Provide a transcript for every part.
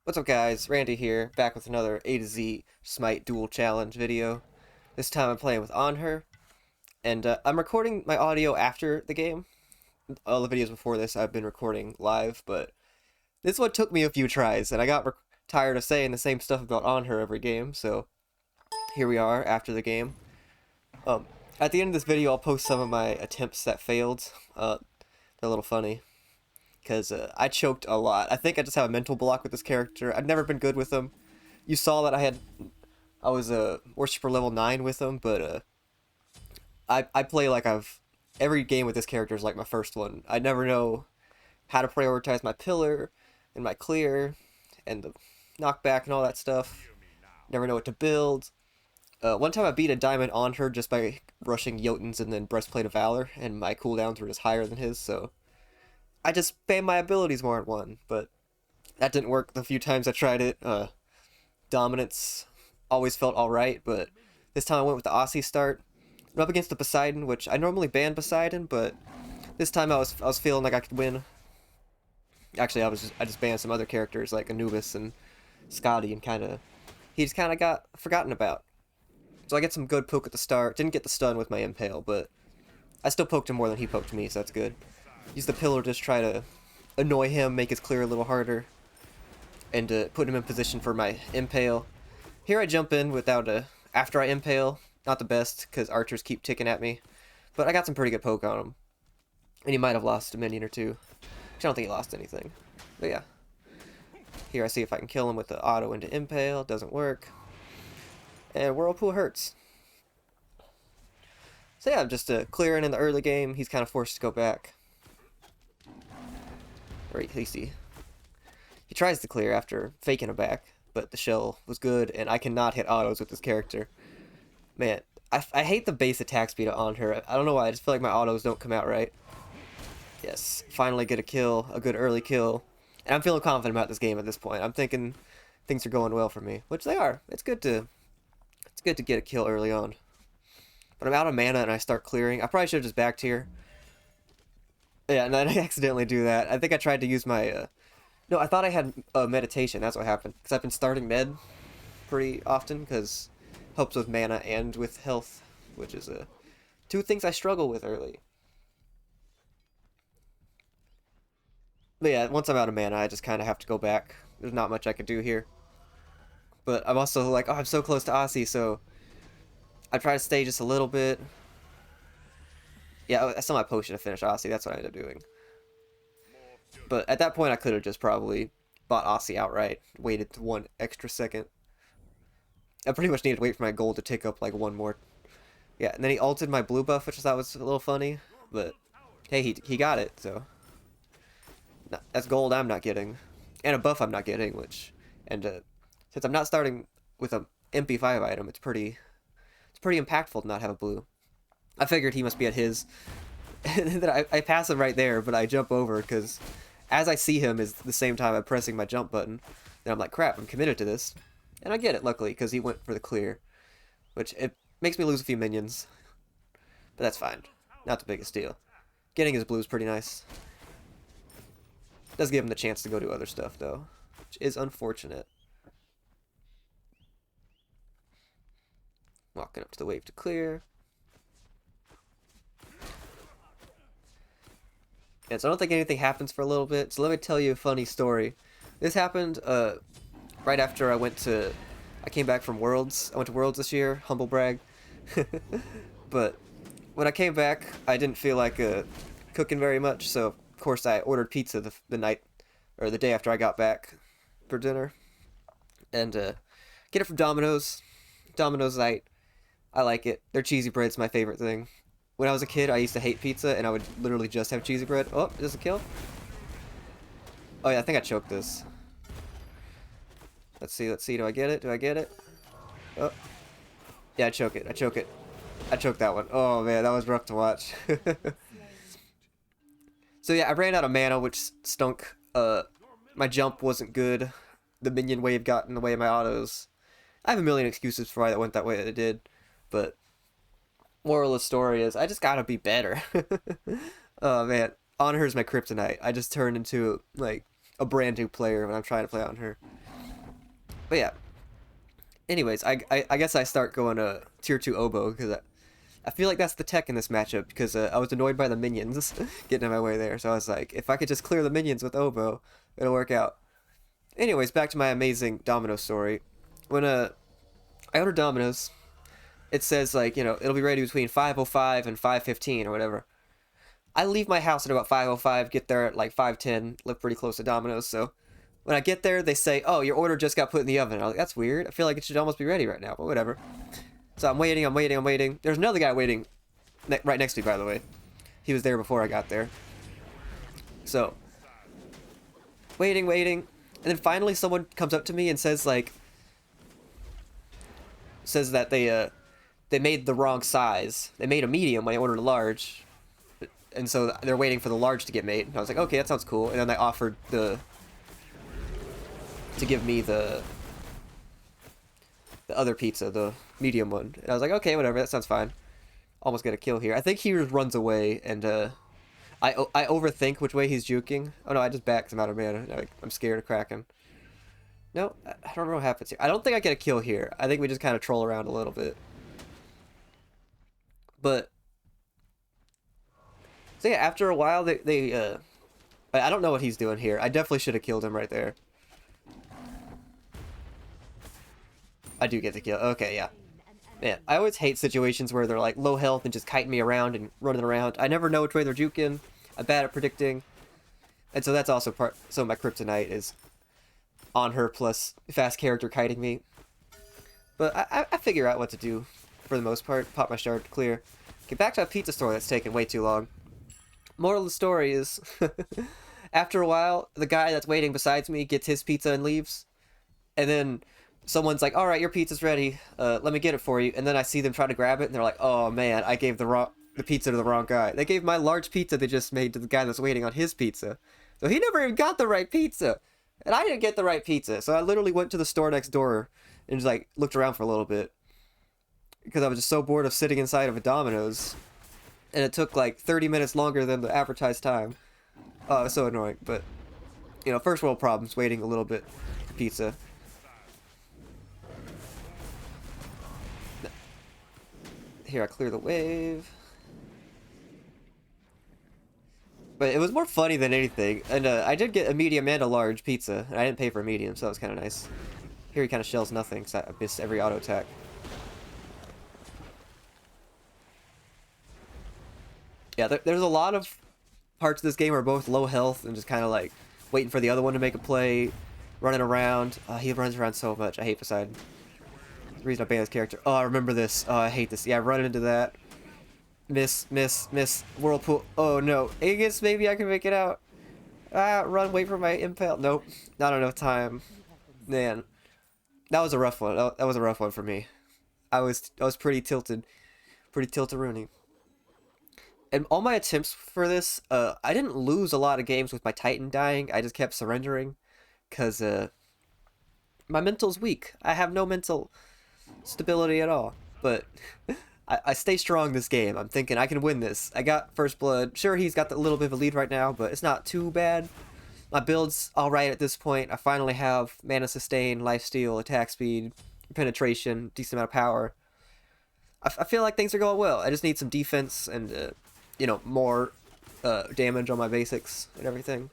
What's up guys, Randy here, back with another A to Z Smite Duel Challenge video. This time I'm playing with Anhur, and I'm recording my audio after the game. All the videos before this I've been recording live, but this one took me a few tries, and I got tired of saying the same stuff about Anhur every game, so here we are after the game. Um, at the end of this video I'll post some of my attempts that failed. They're a little funny, because I choked a lot. I think I just have a mental block with this character. I've never been good with him. You saw that I was a worshiper level 9 with him, but I play like every game with this character is like my first one. I never know how to prioritize my pillar and my clear and the knockback and all that stuff. Never know what to build. One time I beat a diamond on her just by rushing Jotuns and then Breastplate of Valor, and my cooldowns were just higher than his, so I just spam my abilities more at one, but that didn't work the few times I tried it. Dominance always felt alright, but this time I went with the Aussie start. I'm up against the Poseidon, which I normally ban Poseidon, but this time I was feeling like I could win. Actually, I just banned some other characters like Anubis and Scotty, and he just kind of got forgotten about. So I get some good poke at the start. Didn't get the stun with my impale, but I still poked him more than he poked me, so that's good. Use the pillar to just try to annoy him, make his clear a little harder, and put him in position for my impale. Here I jump in without after I impale. Not the best, because archers keep ticking at me. But I got some pretty good poke on him. And he might have lost a minion or two. I don't think he lost anything. But yeah. Here I see if I can kill him with the auto into impale. Doesn't work. And Whirlpool hurts. So yeah, I'm just clearing in the early game. He's kind of forced to go back. Or at least he tries to clear after faking a back. But the shell was good, and I cannot hit autos with this character. Man, I hate the base attack speed on her. I don't know why, I just feel like my autos don't come out right. Yes, finally get a kill, a good early kill. And I'm feeling confident about this game at this point. I'm thinking things are going well for me, which they are. It's good to get a kill early on. But I'm out of mana and I start clearing. I probably should have just backed here. Yeah, and then I accidentally do that. I think I tried to use my... No, I thought I had meditation. That's what happened. Because I've been starting med pretty often, because helps with mana and with health, which is two things I struggle with early. But yeah, once I'm out of mana, I just kind of have to go back. There's not much I can do here. But I'm also like, oh, I'm so close to Aussie, so I try to stay just a little bit. Yeah, I still my potion to finish Aussie. That's what I ended up doing. But at that point, I could have just probably bought Aussie outright, waited 1 extra second. I pretty much needed to wait for my gold to tick up like one more. Yeah, and then he ulted my blue buff, which I thought was a little funny. But hey, he got it, so that's gold I'm not getting, and a buff I'm not getting. And since I'm not starting with a MP5 item, it's pretty impactful to not have a blue. I figured he must be at his. And then I pass him right there, but I jump over because as I see him is the same time I'm pressing my jump button. And I'm like, crap, I'm committed to this. And I get it, luckily, because he went for the clear. Which, it makes me lose a few minions. But that's fine. Not the biggest deal. Getting his blue is pretty nice. Does give him the chance to go do other stuff, though. Which is unfortunate. Walking up to the wave to clear. And so I don't think anything happens for a little bit. So let me tell you a funny story. This happened right after I came back from Worlds. I went to Worlds this year, humble brag. But when I came back, I didn't feel like cooking very much, so of course I ordered pizza the night, or the day after I got back for dinner. And get it from Domino's. Domino's, I like it. Their cheesy bread's my favorite thing. When I was a kid, I used to hate pizza, and I would literally just have cheesy bread. Oh, is this a kill? Oh yeah, I think I choked this. Let's see, do I get it? Do I get it? Oh. Yeah, I choke it. I choked that one. Oh man, that was rough to watch. So yeah, I ran out of mana, which stunk. My jump wasn't good. The minion wave got in the way of my autos. I have a million excuses for why that went that way that it did, but moral of the story is I just gotta be better. Oh man, Anhur's my kryptonite. I just turned into like a brand new player when I'm trying to play Anhur. But yeah. Anyways, I guess I start going tier 2 oboe because I feel like that's the tech in this matchup because I was annoyed by the minions getting in my way there. So I was like, if I could just clear the minions with oboe, it'll work out. Anyways, back to my amazing Domino story. When I order Domino's, it says like, you know, it'll be ready between 5:05 and 5:15 or whatever. I leave my house at about 5:05, get there at like 5:10, live pretty close to Domino's, so when I get there, they say, "Oh, your order just got put in the oven." I'm like, "That's weird. I feel like it should almost be ready right now, but whatever." So I'm waiting, I'm waiting, I'm waiting. There's another guy waiting right next to me, by the way. He was there before I got there. So, waiting, waiting, and then finally someone comes up to me and says like, says that they made the wrong size. They made a medium when I ordered a large, and so they're waiting for the large to get made. And I was like, okay, that sounds cool. And then they offered to give me the other pizza, the medium one. And I was like, okay, whatever, that sounds fine. Almost get a kill here. I think he just runs away, and I overthink which way he's juking. Oh no, I just backed him out of mana. I'm scared of cracking. No, I don't know what happens here. I don't think I get a kill here. I think we just kind of troll around a little bit. But so yeah, after a while, I don't know what he's doing here. I definitely should have killed him right there. I do get the kill. Okay, yeah. Man, I always hate situations where they're like low health and just kiting me around and running around. I never know which way they're juking. I'm bad at predicting. And so that's also some of my kryptonite is Anhur plus fast character kiting me. But I figure out what to do for the most part. Pop my shard, clear. Get back to a pizza store that's taking way too long. Moral of the story is, after a while, the guy that's waiting besides me gets his pizza and leaves. And then someone's like, all right, your pizza's ready. Let me get it for you. And then I see them try to grab it, and they're like, oh man, I gave the pizza to the wrong guy. They gave my large pizza they just made to the guy that's waiting on his pizza. So he never even got the right pizza. And I didn't get the right pizza. So I literally went to the store next door and just like looked around for a little bit. Because I was just so bored of sitting inside of a Domino's. And it took like 30 minutes longer than the advertised time. Oh, it was so annoying. But, you know, first world problems, waiting a little bit for pizza. Here, I clear the wave. But it was more funny than anything. And I did get a medium and a large pizza. And I didn't pay for a medium, so that was kind of nice. Here he kind of shells nothing, because I missed every auto attack. Yeah, there's a lot of parts of this game where both low health and just kind of like waiting for the other one to make a play, running around. He runs around so much. I hate Poseidon. The reason I ban his character. Oh, I remember this. Oh, I hate this. Yeah, I run into that. Miss, miss, miss. Whirlpool. Oh no. Aegis, maybe I can make it out. Ah, run, wait for my impale. Nope. Not enough time. Man. That was a rough one. That was a rough one for me. I was pretty tilted. Pretty tilted-rooney. And all my attempts for this, I didn't lose a lot of games with my Titan dying. I just kept surrendering. Because, my mental's weak. I have no mental stability at all. But I stay strong this game. I'm thinking I can win this. I got first blood. Sure, he's got a little bit of a lead right now, but it's not too bad. My build's alright at this point. I finally have mana sustain, lifesteal, attack speed, penetration, decent amount of power. I feel like things are going well. I just need some defense and, you know, more damage on my basics and everything.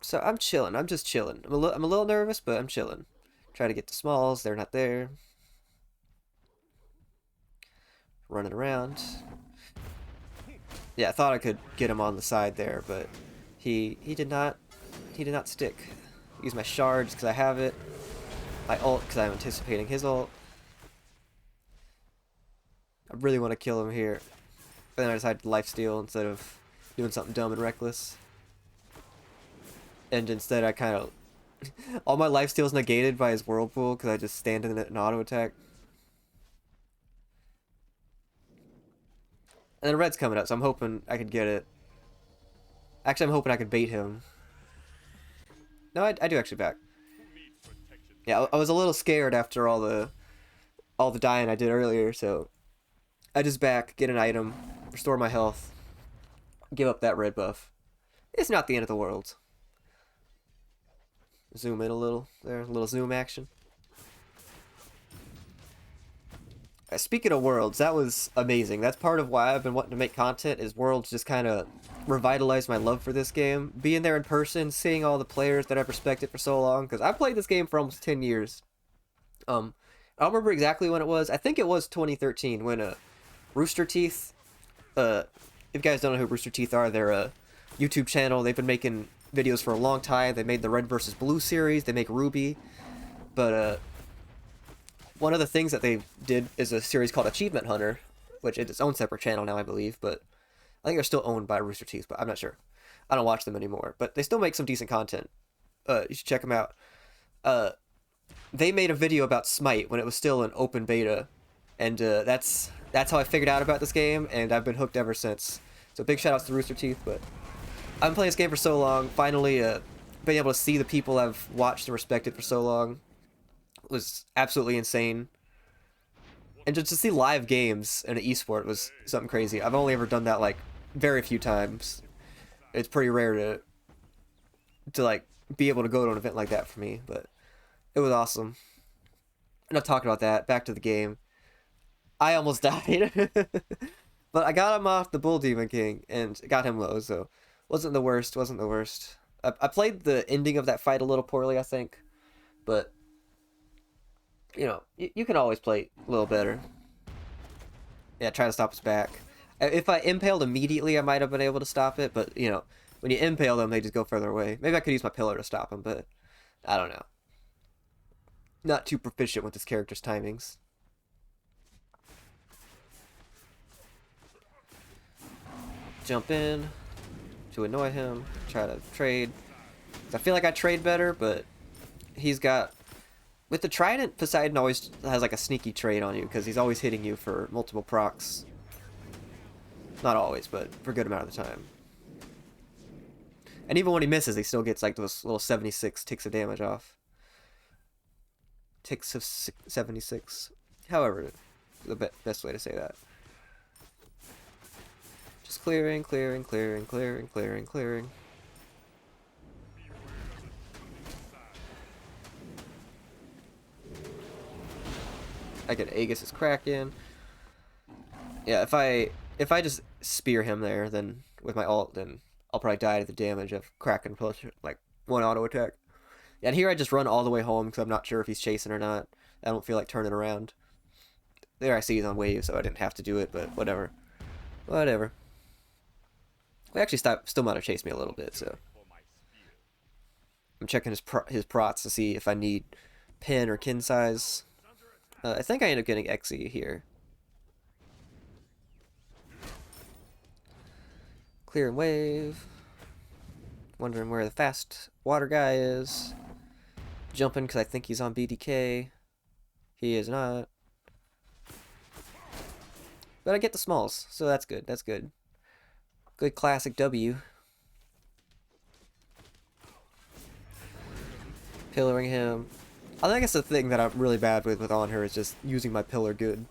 So I'm chilling. I'm just chilling. I'm a little nervous, but I'm chilling. Try to get to smalls. They're not there. Running around. Yeah, I thought I could get him on the side there, but he did not stick. Use my shards because I have it. My ult because I'm anticipating his ult. I really want to kill him here, but then I decided to lifesteal instead of doing something dumb and reckless. And instead I kind of all my lifesteal's negated by his whirlpool because I just stand in it and auto attack. And then red's coming up, so I'm hoping I could get it. Actually, I'm hoping I could bait him. No, I do actually back. Yeah, I was a little scared after all the dying I did earlier, so I just back, get an item, restore my health, give up that red buff. It's not the end of the world. Zoom in a little there, a little zoom action. Speaking of worlds, that was amazing. That's part of why I've been wanting to make content, is worlds just kind of revitalized my love for this game. Being there in person, seeing all the players that I've respected for so long, because I played this game for almost 10 years. I don't remember exactly when it was. I think it was 2013 when Rooster Teeth, if you guys don't know who Rooster Teeth are, they're a YouTube channel. They've been making videos for a long time. They made the Red versus Blue series. They make Ruby. But one of the things that they did is a series called Achievement Hunter, which is its own separate channel now, I believe. But I think they're still owned by Rooster Teeth, but I'm not sure. I don't watch them anymore. But they still make some decent content. You should check them out. They made a video about Smite when it was still an open beta, and that's how I figured out about this game, and I've been hooked ever since. So big shout outs to Rooster Teeth. But I've been playing this game for so long. Finally, being able to see the people I've watched and respected for so long was absolutely insane. And just to see live games in an esport was something crazy. I've only ever done that like very few times. It's pretty rare to like be able to go to an event like that for me, but it was awesome. Enough talking about that. Back to the game. I almost died. But I got him off the Bull Demon King and got him low, so wasn't the worst. Wasn't the worst. I played the ending of that fight a little poorly, I think. But, you know, you can always play a little better. Yeah, try to stop his back. If I impaled immediately, I might have been able to stop it. But, you know, when you impale them, they just go further away. Maybe I could use my pillar to stop them, but I don't know. Not too proficient with this character's timings. Jump in to annoy him. Try to trade. I feel like I trade better, but he's got... With the Trident, Poseidon always has like a sneaky trade on you, because he's always hitting you for multiple procs. Not always, but for a good amount of the time. And even when he misses, he still gets like those little 76 ticks of damage off. Ticks of 76. However, the best way to say that. Just clearing, clearing, clearing, clearing, clearing, clearing. I get Aegis' Kraken. Yeah, if I just spear him there, then with my ult, then I'll probably die to the damage of Kraken plus like one auto attack. And here I just run all the way home because I'm not sure if he's chasing or not. I don't feel like turning around. There I see he's on wave, so I didn't have to do it, but whatever. Whatever. He actually still might have chased me a little bit, so. I'm checking his prots to see if I need pin or kin size. I think I end up getting Xe here. Clear and wave. Wondering where the fast water guy is. Jumping because I think he's on BDK. He is not. But I get the smalls, so that's good. That's good. Good classic W. Pillaring him. I think it's the thing that I'm really bad with Anhur is just using my pillar good.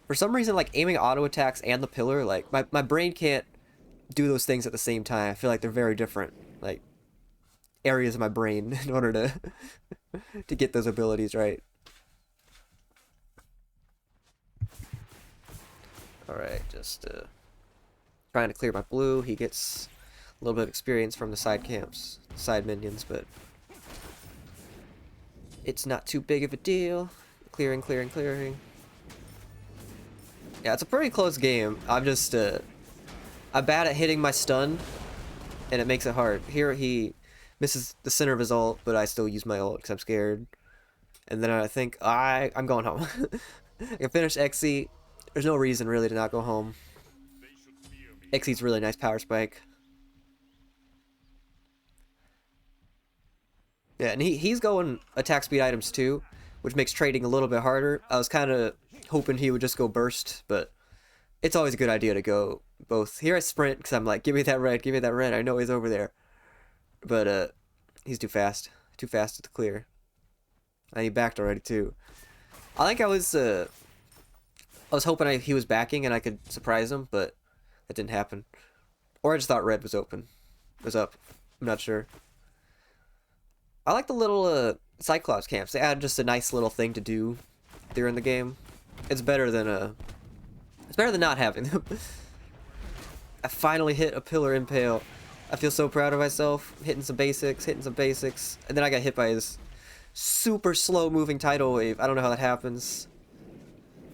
For some reason, like aiming auto attacks and the pillar, like my brain can't do those things at the same time. I feel like they're very different, like areas of my brain in order to to get those abilities right. All right, just trying to clear my blue. He gets a little bit of experience from the side camps, side minions, but it's not too big of a deal. Clearing, clearing, clearing. Yeah, it's a pretty close game. I'm just I'm bad at hitting my stun, and it makes it hard. Here he misses the center of his ult, but I still use my ult because I'm scared. And then I think I'm going home. I can finish Xe. There's no reason really to not go home. Xe's really nice power spike. Yeah, and he's going attack speed items too, which makes trading a little bit harder. I was kind of hoping he would just go burst, but it's always a good idea to go both. Here I sprint because I'm like, give me that red, give me that red. I know he's over there. But he's too fast. Too fast to clear. And he backed already too. I think I was hoping he was backing and I could surprise him, but that didn't happen. Or I just thought red was open. Was up. I'm not sure. I like the little Cyclops camps. They add just a nice little thing to do during the game. It's better than not having them. I finally hit a pillar impale. I feel so proud of myself. Hitting some basics, and then I got hit by this super slow moving tidal wave. I don't know how that happens.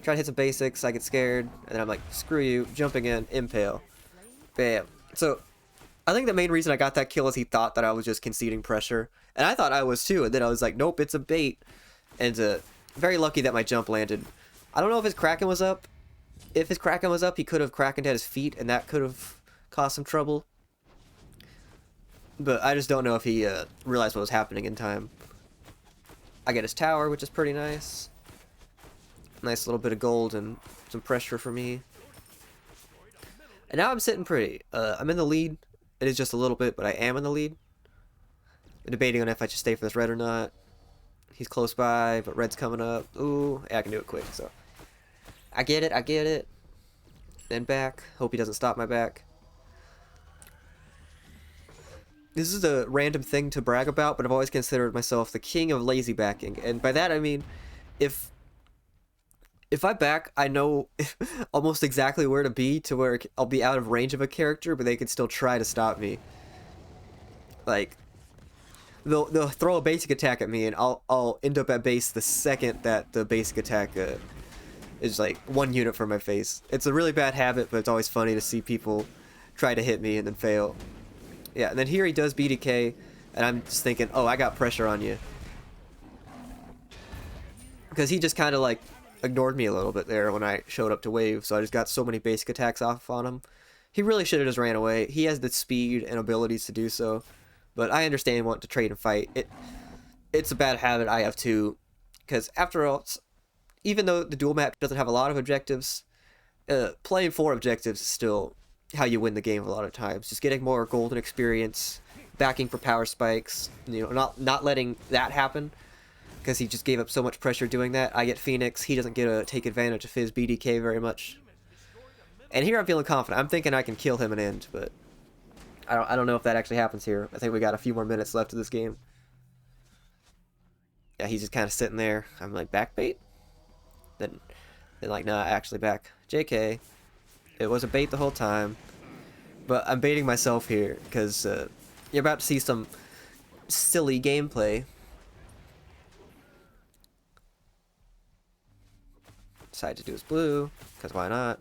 Try to hit some basics, I get scared, and then I'm like, screw you, jumping in, impale. Bam. So, I think the main reason I got that kill is he thought that I was just conceding pressure. And I thought I was too, and then I was like, nope, it's a bait. And very lucky that my jump landed. I don't know if his Kraken was up. If his Kraken was up, he could have Krakened at his feet, and that could have caused some trouble. But I just don't know if he realized what was happening in time. I get his tower, which is pretty nice. Nice little bit of gold and some pressure for me. And now I'm sitting pretty. I'm in the lead. It is just a little bit, but I am in the lead. I'm debating on if I should stay for this red or not. He's close by, but red's coming up. Ooh, yeah, I can do it quick, so. I get it. Then back. Hope he doesn't stop my back. This is a random thing to brag about, but I've always considered myself the king of lazy backing. And by that I mean, if I back, I know almost exactly where to be to where I'll be out of range of a character, but they can still try to stop me. Like, they'll throw a basic attack at me, and I'll end up at base the second that the basic attack is like 1 unit from my face. It's a really bad habit, but it's always funny to see people try to hit me and then fail. Yeah, and then here he does BDK, and I'm just thinking, oh, I got pressure on you. Because he just kind of like ignored me a little bit there when I showed up to wave, so I just got so many basic attacks off on him. He really should have just ran away. He has the speed and abilities to do so, but I understand wanting to trade and fight. It's a bad habit I have too, because after all, even though the duel map doesn't have a lot of objectives, playing 4 objectives is still how you win the game a lot of times. Just getting more golden experience, backing for power spikes, not letting that happen. Because he just gave up so much pressure doing that. I get Phoenix. He doesn't get to take advantage of his BDK very much. And here I'm feeling confident. I'm thinking I can kill him and end, but I don't know if that actually happens here. I think we got a few more minutes left of this game. Yeah, he's just kind of sitting there. I'm like, back bait? Then like, nah, actually back. JK. It was a bait the whole time. But I'm baiting myself here, because you're about to see some silly gameplay. Decide to do his blue, because why not?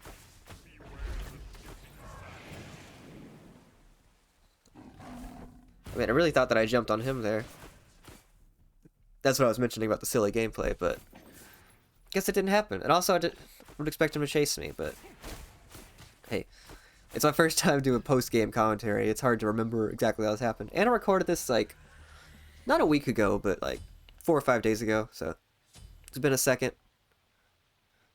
I mean, I really thought that I jumped on him there. That's what I was mentioning about the silly gameplay, but guess it didn't happen. And also, I would expect him to chase me, but hey, it's my first time doing post-game commentary. It's hard to remember exactly how this happened. And I recorded this, like, not a week ago, but like 4 or 5 days ago, so it's been a second.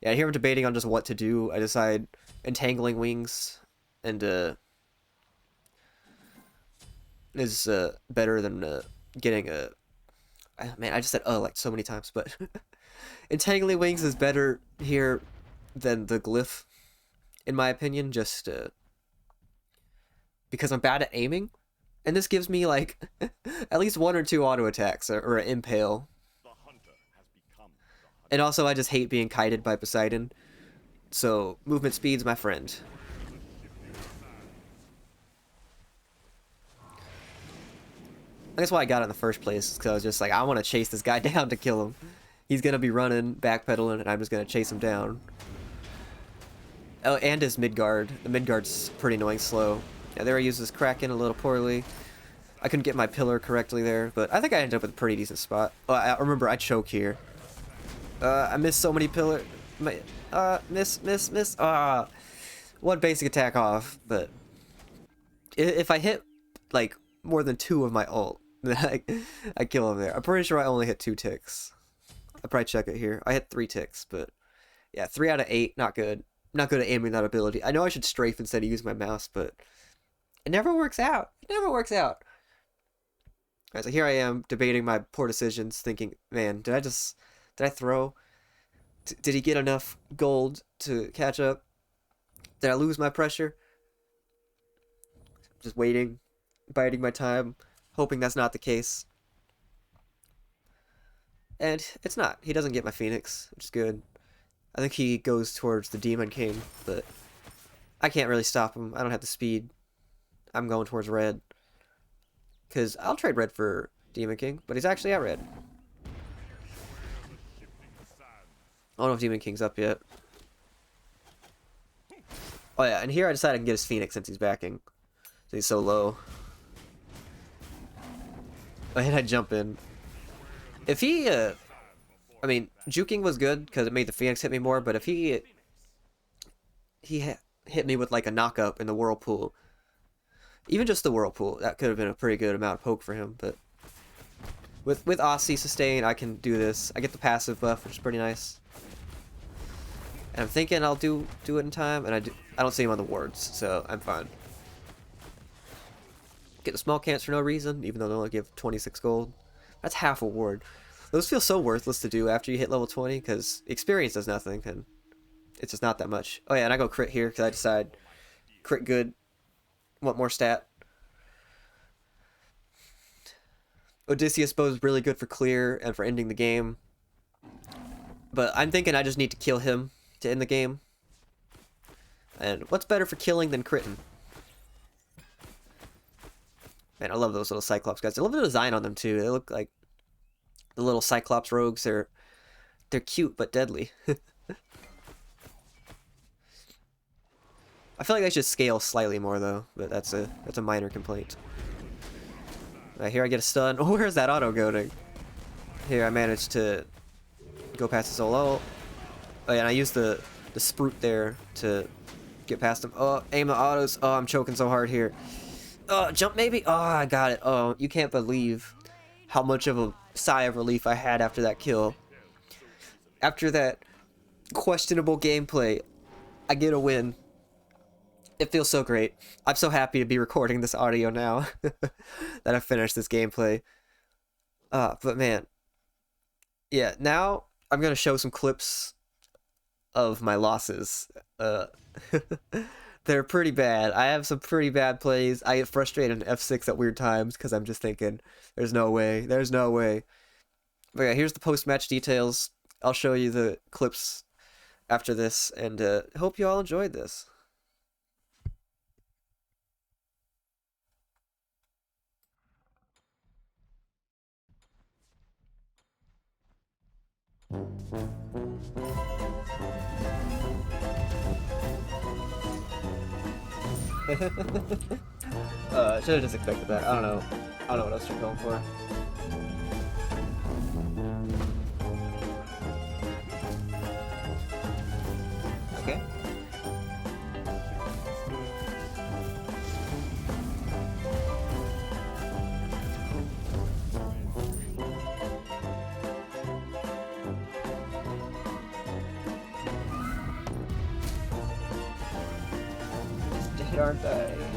Yeah, here I'm debating on just what to do. I decide entangling wings and is better than getting a... Man, I just said like so many times, but entangling wings is better here than the glyph, in my opinion, just because I'm bad at aiming. And this gives me like at least 1 or 2 auto attacks or an impale. And also, I just hate being kited by Poseidon. So, movement speed's my friend. That's why I got it in the first place, because I was just like, I want to chase this guy down to kill him. He's going to be running, backpedaling, and I'm just going to chase him down. Oh, and his Midgard. The Midgard's pretty annoying slow. Yeah, there I used his Kraken a little poorly. I couldn't get my pillar correctly there, but I think I ended up with a pretty decent spot. Oh, I remember I choke here. I missed so many pillar. Miss. Ah, 1 basic attack off. But if I hit like more than 2 of my ult, then I kill him there. I'm pretty sure I only hit 2 ticks. I'll probably check it here. I hit 3 ticks, but yeah, 3 out of 8, not good. Not good at aiming that ability. I know I should strafe instead of use my mouse, but it never works out. It never works out. Alright, so here I am debating my poor decisions, thinking, man, did I throw? Did he get enough gold to catch up? Did I lose my pressure? Just waiting, biding my time, hoping that's not the case. And it's not. He doesn't get my Phoenix, which is good. I think he goes towards the Demon King, but I can't really stop him. I don't have the speed. I'm going towards red. Because I'll trade red for Demon King, but he's actually at red. I don't know if Demon King's up yet. Oh yeah, and here I decided I can get his Phoenix since he's backing. So he's so low. And I jump in. If he, I mean, juking was good because it made the Phoenix hit me more, but if he hit me with like a knockup in the Whirlpool, even just the Whirlpool, that could have been a pretty good amount of poke for him, but with Aussie sustain, I can do this. I get the passive buff, which is pretty nice. And I'm thinking I'll do it in time, and I don't see him on the wards, so I'm fine. Get the small cans for no reason, even though they only give 26 gold. That's half a ward. Those feel so worthless to do after you hit level 20, because experience does nothing, and it's just not that much. Oh yeah, and I go crit here, because I decide crit good, want more stat. Odysseus bow is really good for clear and for ending the game. But I'm thinking I just need to kill him to end the game. And what's better for killing than critting? Man, I love those little Cyclops guys. I love the design on them too. They look like the little Cyclops rogues. They're cute but deadly. I feel like they should scale slightly more though, but that's a minor complaint. Right, here I get a stun. Oh, where's that auto going? Here I managed to go past his ult. Oh yeah, and I used the Sprout there to get past him. Oh, aim the autos. Oh, I'm choking so hard here. Oh, jump maybe? Oh, I got it. Oh, you can't believe how much of a sigh of relief I had after that kill. After that questionable gameplay, I get a win. It feels so great. I'm so happy to be recording this audio now that I finished this gameplay. But man, yeah, now I'm going to show some clips of my losses. They're pretty bad. I have some pretty bad plays. I get frustrated in F6 at weird times because I'm just thinking, there's no way. There's no way. But yeah, here's the post-match details. I'll show you the clips after this, and hope you all enjoyed this. Should have just expected that. I don't know. I don't know what else you're going for. Okay. Just dead, aren't I?